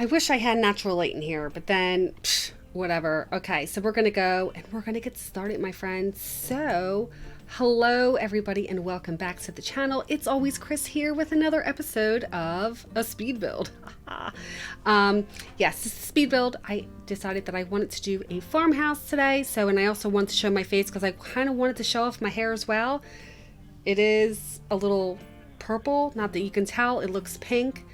I wish I had natural light in here, but then whatever. Okay, so we're gonna go and we're gonna get started, my friends. So, hello everybody, and welcome back to the channel. It's always Chris here with another episode of a speed build. Yes, this is a speed build. I decided that I wanted to do a farmhouse today. So, and I also wanted to show my face because I kind of wanted to show off my hair as well. It is a little purple, not that you can tell. It looks pink.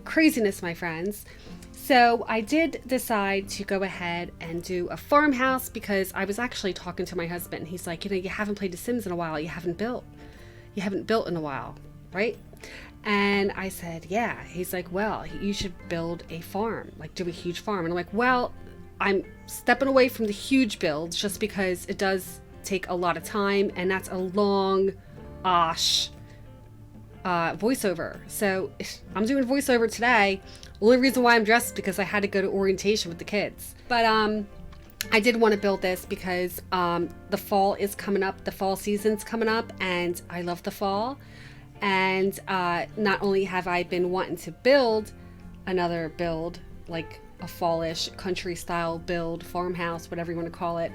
Craziness, my friends. So I did decide to go ahead and do a farmhouse because I was actually talking to my husband. He's like, you haven't played The Sims in a while. You haven't built in a while, right? And I said, yeah. He's like, well, you should build a farm, like do a huge farm. And I'm like, well, I'm stepping away from the huge builds just because it does take a lot of time, and that's a long voiceover. So I'm doing voiceover today. Only reason why I'm dressed is because I had to go to orientation with the kids. But I did want to build this because the fall is coming up. The fall season's coming up, and I love the fall. And not only have I been wanting to build another build, like a fallish country style build, farmhouse, whatever you want to call it,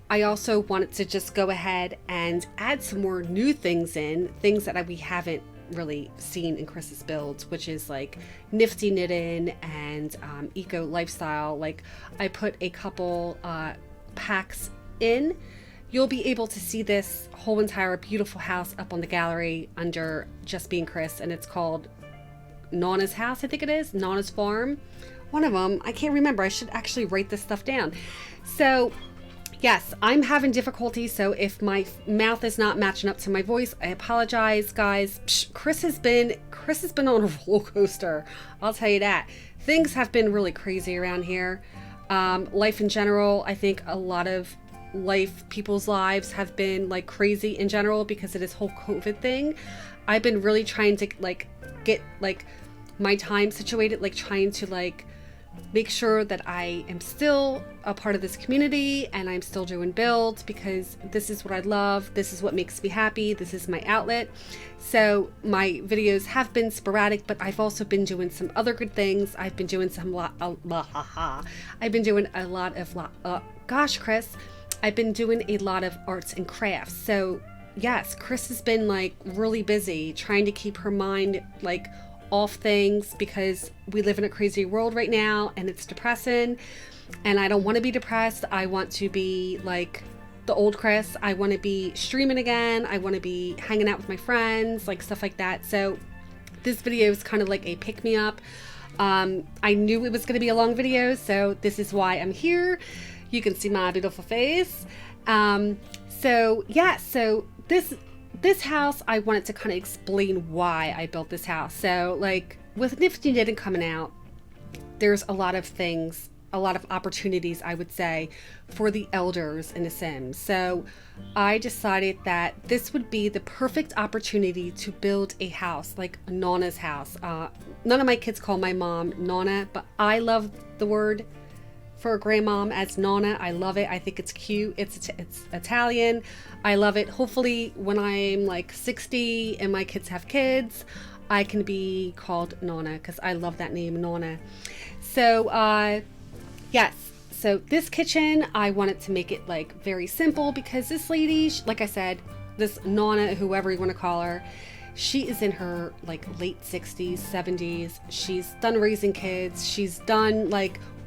I also wanted to just go ahead and add some more new things in, things that we haven't really seen in Chris's builds, which is like nifty knitting and eco lifestyle. Like I put a couple packs in. You'll be able to see this whole entire beautiful house up on the gallery under Just Being Chris, and it's called Nonna's house, I think it is, Nonna's farm. One of them, I can't remember. I should actually write this stuff down. So yes, I'm having difficulty, so if my mouth is not matching up to my voice, I apologize, guys. Chris has been on a roller coaster. I'll tell you that. Things have been really crazy around here. Life in general, I think a lot of people's lives have been like crazy in general because of this whole COVID thing. I've been really trying to get my time situated, trying to make sure that I am still a part of this community and I'm still doing builds because this is what I love. This is what makes me happy. This is my outlet. So my videos have been sporadic, but I've also been doing some other good things. I've been doing I've been doing a lot of, gosh, Chris, I've been doing a lot of arts and crafts. So yes, Chris has been really busy trying to keep her mind off things because we live in a crazy world right now and it's depressing, and I don't want to be depressed. I want to be like the old Chris. I want to be streaming again. I want to be hanging out with my friends, stuff like that. So this video is kind of like a pick-me-up. I knew it was going to be a long video, so this is why I'm here. You can see my beautiful face. So yeah, so this house, I wanted to kind of explain why I built this house. So with Nifty Knitting coming out, there's a lot of things, a lot of opportunities, I would say, for the elders in The Sims. So I decided that this would be the perfect opportunity to build a house, like Nonna's house. None of my kids call my mom Nonna, but I love the word for a grandmom as Nonna. I love it. I think it's cute. It's Italian. I love it. Hopefully when I'm 60 and my kids have kids, I can be called Nonna because I love that name, Nonna. So yes, so this kitchen, I wanted to make it very simple because this lady, like I said, this Nonna, whoever you want to call her, she is in her late 60s, 70s. She's done raising kids. She's done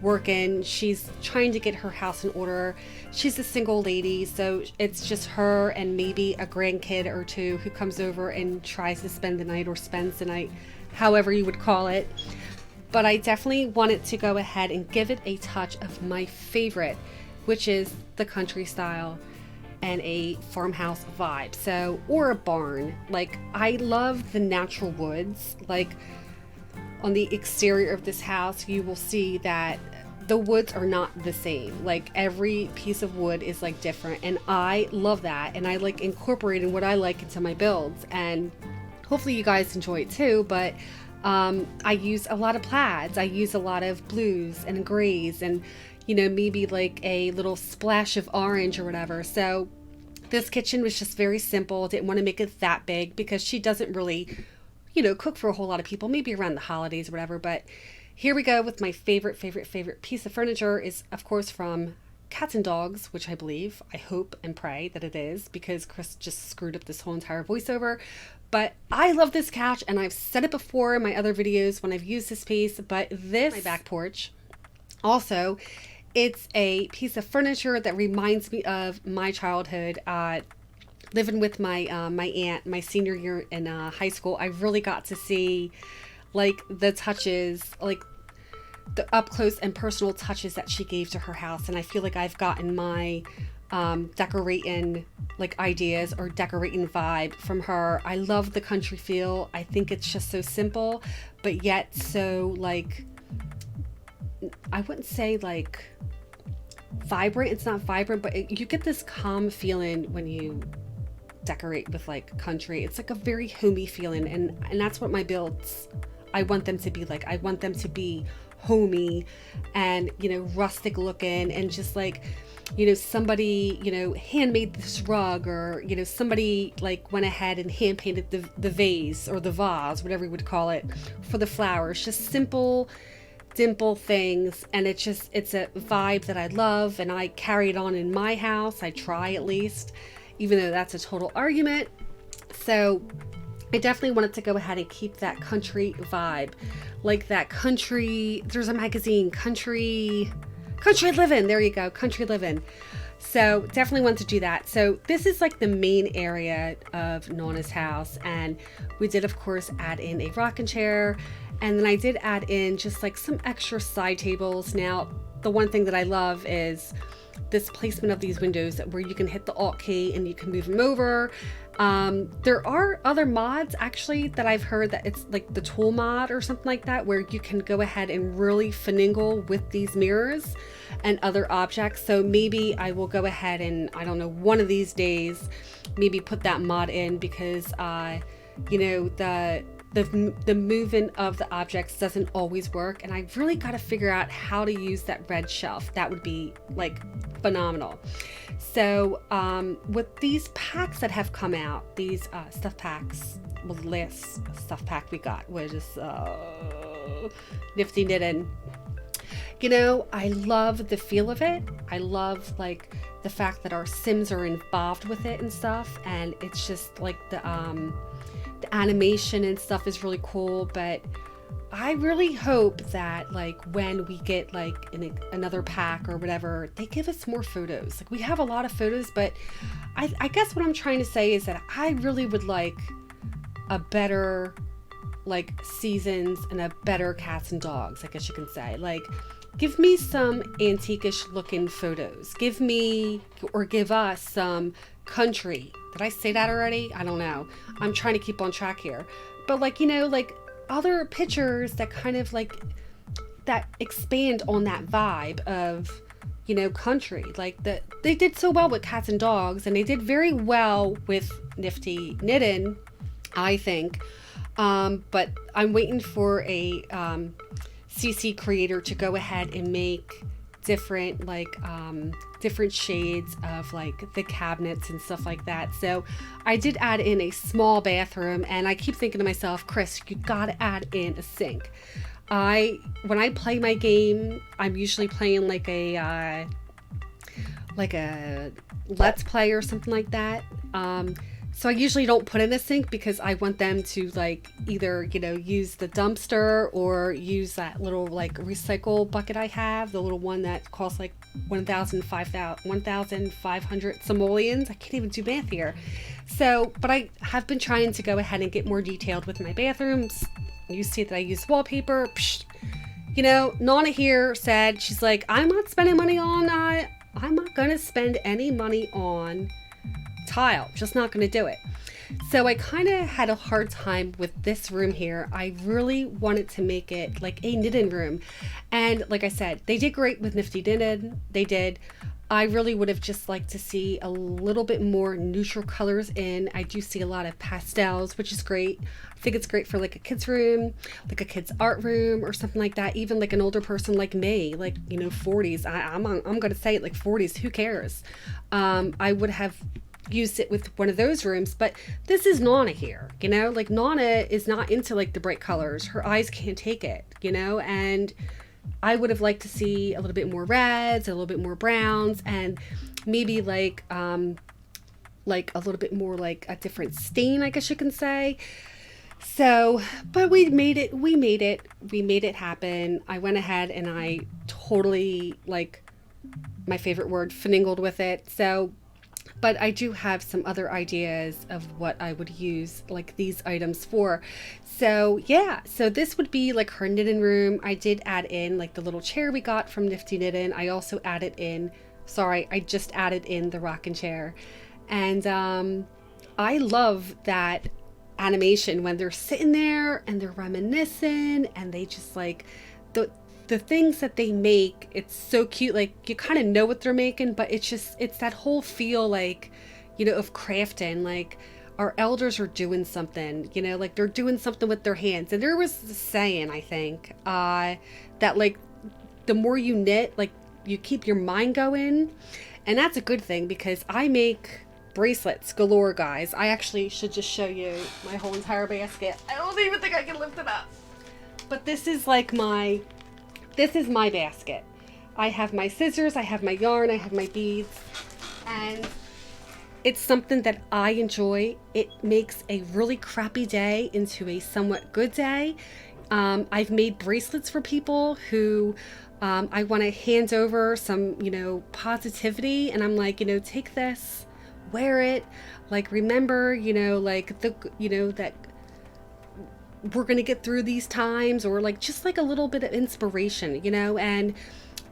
working. She's trying to get her house in order. She's a single lady, so it's just her and maybe a grandkid or two who comes over and tries to spend the night, or spends the night, however you would call it. But I definitely wanted to go ahead and give it a touch of my favorite, which is the country style and a farmhouse vibe. So, or a barn. I love the natural woods. On the exterior of this house, you will see that the woods are not the same. Every piece of wood is different, and I love that, and I incorporating what I like into my builds, and hopefully you guys enjoy it too. But I use a lot of plaids, I use a lot of blues and grays, and maybe a little splash of orange or whatever. So this kitchen was just very simple. Didn't want to make it that big because she doesn't really cook for a whole lot of people, maybe around the holidays or whatever. But here we go with my favorite piece of furniture is, of course, from Cats and Dogs, which I hope and pray that it is, because Chris just screwed up this whole entire voiceover. But I love this couch, and I've said it before in my other videos when I've used this piece, but this, my back porch, also, it's a piece of furniture that reminds me of my childhood. Living with my my aunt my senior year in high school, I really got to see like the touches, like the up close and personal touches that she gave to her house. And I feel like I've gotten my decorating like ideas or decorating vibe from her. I love the country feel. I think it's just so simple, but yet so like, I wouldn't say like vibrant. It's not vibrant, but you get this calm feeling when you decorate with like country. It's like a very homey feeling, and that's what my builds, I want them to be like. I want them to be homey and, rustic looking, and just like, somebody, handmade this rug, or, somebody like went ahead and hand painted the vase or the vase, whatever you would call it, for the flowers. Just simple, dimple things. And it's a vibe that I love, and I carry it on in my house. I try, at least, even though that's a total argument. So I definitely wanted to go ahead and keep that country vibe, like that country. There's a magazine, country living. There you go, country living. So definitely wanted to do that. So this is like the main area of Nonna's house, and we did of course add in a rocking chair, and then I did add in just like some extra side tables. Now the one thing that I love is this placement of these windows where you can hit the Alt key and you can move them over. There are other mods actually that I've heard, that it's like the tool mod or something like that, where you can go ahead and really finagle with these mirrors and other objects. So maybe I will go ahead and, I don't know, one of these days maybe put that mod in, because the movement of the objects doesn't always work, and I really got to figure out how to use that red shelf. That would be like phenomenal. So with these packs that have come out, these stuff packs, well, the last stuff pack we got was just Nifty Knitting. I love the feel of it. I love like the fact that our Sims are involved with it and stuff, and it's just like the animation and stuff is really cool. But I really hope that like when we get like another pack or whatever, they give us more photos. Like, we have a lot of photos, but I guess what I'm trying to say is that I really would like a better like seasons and a better Cats and Dogs, I guess you can say. Like, give me some antique-ish looking photos. Give us some country. Did I say that already? I don't know. I'm trying to keep on track here. But like, like other pictures that kind of like that expand on that vibe of, country. Like they did so well with Cats and Dogs, and they did very well with Nifty Knitting, I think. But I'm waiting for a CC creator to go ahead and make different different shades of like the cabinets and stuff like that. So I did add in a small bathroom, and I keep thinking to myself, Chris, you gotta add in a sink. When I play my game, I'm usually playing like a let's play or something like that. So I usually don't put in a sink, because I want them to like either, use the dumpster or use that little like recycle bucket I have, the little one that costs like 1,500 simoleons. I can't even do math here. So, but I have been trying to go ahead and get more detailed with my bathrooms. You see that I use wallpaper. Psh, Nonna here said, she's like, I'm not spending money on, I'm not going to spend any money on tile. Just not going to do it. So I kind of had a hard time with this room here. I really wanted to make it like a knitting room. And like I said, they did great with Nifty Knitted. They did. I really would have just liked to see a little bit more neutral colors in. I do see a lot of pastels, which is great. I think it's great for like a kid's room, like a kid's art room or something like that. Even like an older person like me, like, 40s. I'm going to say it, like 40s. Who cares? I would have used it with one of those rooms. But this is Nonna here, you know, like Nonna is not into like the bright colors. Her eyes can't take it, you know, and I would have liked to see a little bit more reds, a little bit more browns, and maybe like a little bit more like a different stain, I guess you can say. So, but we made it happen. I went ahead and I totally, like, my favorite word, finagled with it. So, but I do have some other ideas of what I would use like these items for. So yeah, so this would be like her knitting room. I did add in like the little chair we got from Nifty Knitting. I also added in, I just added in the rocking chair. And I love that animation when they're sitting there and they're reminiscing and they just like the things that they make, it's so cute. Like you kind of know what they're making, but it's that whole feel like, you know, of crafting. Like our elders are doing something, you know, like they're doing something with their hands. And there was a saying, I think, that like the more you knit, like you keep your mind going. And that's a good thing because I make bracelets galore, guys. I actually should just show you my whole entire basket. I don't even think I can lift it up. But this is my basket. I have my scissors, I have my yarn, I have my beads, and it's something that I enjoy. It makes a really crappy day into a somewhat good day. I've made bracelets for people who I want to hand over some, you know, positivity, and I'm like, you know, take this, wear it, like remember, you know, like that we're gonna get through these times, or like just like a little bit of inspiration, you know. And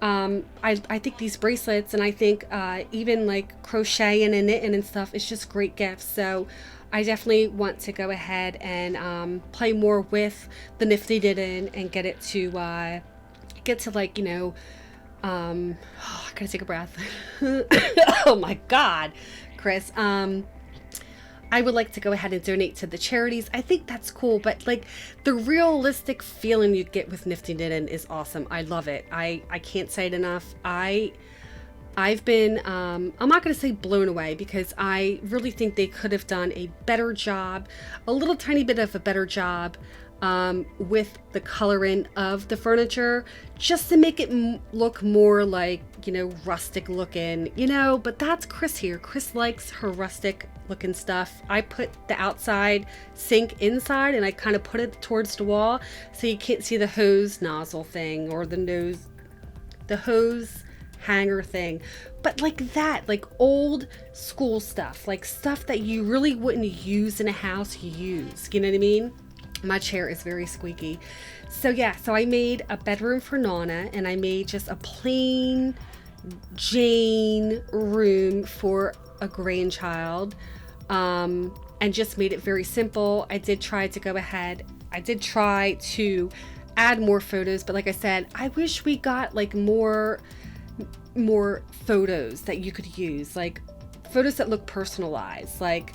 I think these bracelets, and I think even like crocheting and knitting and stuff, is just great gifts. So I definitely want to go ahead and play more with the Nifty Knitting and get to like, you know, I gotta take a breath. Oh my God, Chris. I would like to go ahead and donate to the charities. I think that's cool, but like the realistic feeling you get with Nifty Knitting is awesome. I love it. I can't say it enough. I've been, I'm not going to say blown away, because I really think they could have done a better job, a little tiny bit of a better job with the coloring of the furniture, just to make it look more like, you know, rustic looking, you know. But that's Chris here. Chris likes her rustic looking stuff. I put the outside sink inside and I kind of put it towards the wall so you can't see the hose nozzle thing or the hose hanger thing. But like that, like old school stuff, like stuff that you really wouldn't use in a house, you use, you know what I mean? My chair is very squeaky. So yeah, so I made a bedroom for Nonna, and I made just a plain Jane room for a grandchild, and just made it very simple. I did try to add more photos, but like I said, I wish we got like more photos that you could use, like photos that look personalized, like,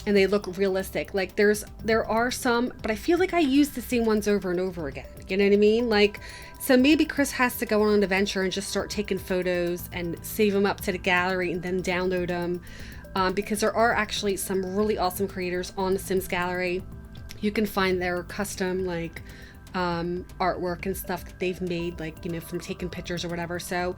and they look realistic. Like there are some, but I feel like I use the same ones over and over again. You know what I mean? Like, so maybe Chris has to go on an adventure and just start taking photos and save them up to the gallery and then download them. Because there are actually some really awesome creators on the Sims Gallery. You can find their custom like artwork and stuff that they've made, like, you know, from taking pictures or whatever. So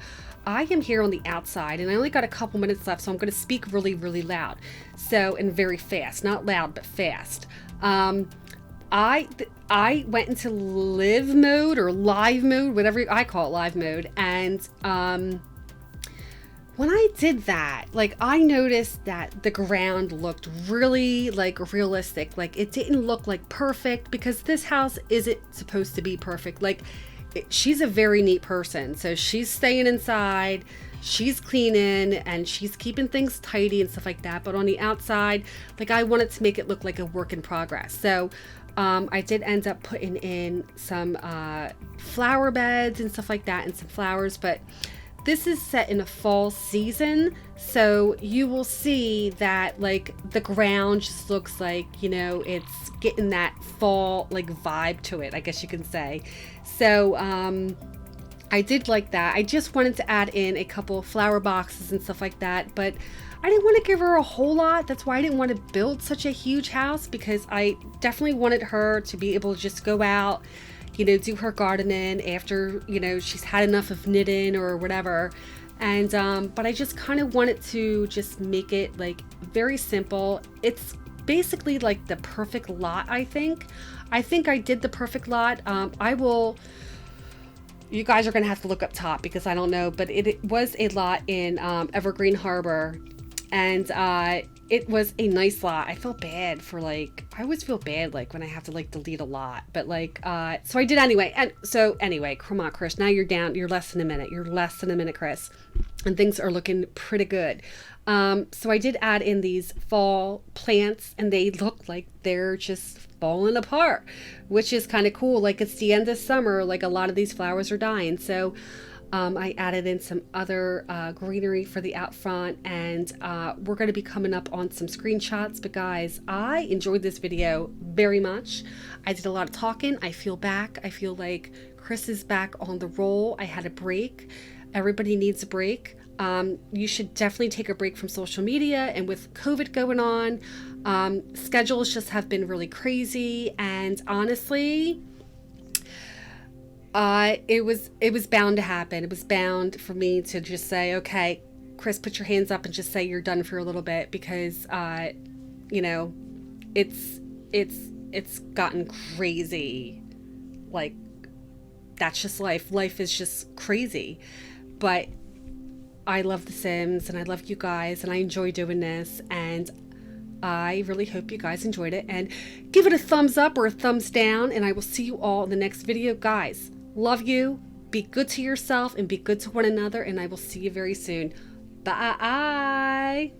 I am here on the outside and I only got a couple minutes left, so I'm going to speak really, really loud. So, and very fast, not loud, but fast. I went into live mode or live mode, whatever I call it, live mode. And, when I did that, like, I noticed that the ground looked really like realistic. Like, it didn't look like perfect, because this house isn't supposed to be perfect. Like, she's a very neat person, so she's staying inside, she's cleaning, and she's keeping things tidy and stuff like that. But on the outside, like, I wanted to make it look like a work in progress. So I did end up putting in some flower beds and stuff like that, and some flowers. But this is set in a fall season, so you will see that like the ground just looks like, you know, it's getting that fall like vibe to it, I guess you can say. So I did like that. I just wanted to add in a couple of flower boxes and stuff like that, but I didn't want to give her a whole lot. That's why I didn't want to build such a huge house, because I definitely wanted her to be able to just go out, you know, do her gardening after, you know, she's had enough of knitting or whatever. And but I just kind of wanted to just make it like very simple. It's basically like the perfect lot, I think. I think I did the perfect lot. You guys are gonna have to look up top because I don't know, but it was a lot in Evergreen Harbor, and it was a nice lot. I felt bad for like, I always feel bad like when I have to like delete a lot, but like so I did anyway. And so anyway, come on, Chris, now you're down, you're less than a minute, Chris, and things are looking pretty good. So I did add in these fall plants, and they look like they're just falling apart, which is kind of cool. Like, it's the end of summer, like a lot of these flowers are dying. So I added in some other greenery for the out front, and we're going to be coming up on some screenshots. But guys, I enjoyed this video very much. I did a lot of talking. I feel like Chris is back on the roll. I had a break. Everybody needs a break. You should definitely take a break from social media, and with COVID going on, schedules just have been really crazy, and honestly, it was bound to happen. It was bound for me to just say, okay, Chris, put your hands up and just say you're done for a little bit, because you know, it's gotten crazy. Like, that's just life. Life is just crazy. But I love The Sims, and I love you guys, and I enjoy doing this, and I really hope you guys enjoyed it, and give it a thumbs up or a thumbs down, and I will see you all in the next video. Guys, love you. Be good to yourself and be good to one another, and I will see you very soon. Bye.